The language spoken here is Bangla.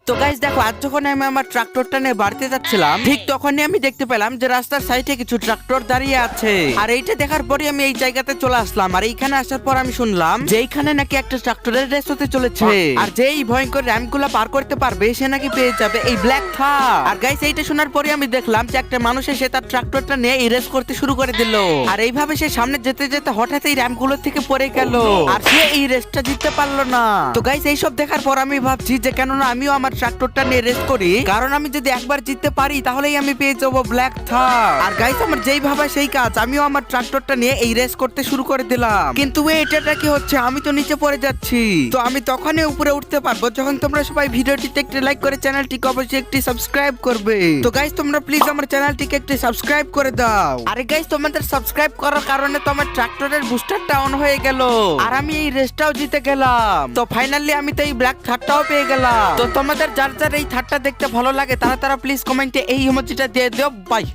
তো গাইস দেখো, আজ যখন আমি আমার ট্রাক্টরটা নিয়ে বাড়িতে যাচ্ছিলাম, ঠিক তখনই আমি দেখতে পেলাম যে রাস্তার সাইডে কিছু ট্রাক্টর দাঁড়িয়ে আছে। আর এইটা দেখার পরে আমি এই জায়গাতে চলে আসলাম। আর এইখানে আসার পর আমি শুনলাম যে এইখানে নাকি একটা ট্রাক্টরের রেস হতে চলেছে, আর যে এই ভয়ঙ্কর র্যাম্প গুলা পার করতে পারবে সে নাকি পেয়ে যাবে এই ব্ল্যাক থার। আর গাইস এইটা শোনার পরে আমি দেখলাম যে একটা মানুষ এসে তার ট্রাক্টরটা নিয়ে এই রেস করতে শুরু করে দিল। আর এইভাবে সে সামনে যেতে যেতে হঠাৎ এই র্যাম্প গুলোর থেকে পড়ে গেল, আর সে এই রেসটা জিততে পারলো না। তো গাইস এইসব দেখার পর আমি ভাবছি যে কেননা আমিও আমার ট্রাক্টরটা নিয়ে রেস করি, কারণ আমি যদি একবার জিততে পারি তাহলেই আমি পেয়ে যাবো ব্ল্যাক থার। আর গাইস আমার যেই ভাবা সেই কাজ, আমিও আমার ট্রাক্টরটা নিয়ে এই রেস করতে শুরু করে দিলাম। কিন্তু এটা কি হচ্ছে, আমি তো নিচে পড়ে যাচ্ছি। তো আমি তখনই উপরে উঠতে পারবো যখন তোমরা সবাই ভিডিওটিতে একটি লাইক করে চ্যানেলটিকে অবশ্যই একটি সাবস্ক্রাইব করবে। তো গাইস তোমরা প্লিজ আমার চ্যানেলটিকে একটি সাবস্ক্রাইব করে দাও। আরে গাইস তোমাদের সাবস্ক্রাইব করার কারণে তো আমার ট্রাক্টরের বুস্টারটা অন হয়ে গেল, আর আমি এই রেসটাও জিতে গেলাম। তো ফাইনালি আমি তো এই ব্ল্যাক থারটাও পেয়ে গেলাম। তো তোমাদের যার যার এই থারটা দেখতে ভালো লাগে তারা প্লিজ কমেন্টে এই ইমোজিটা দিয়ে দিও। বাই।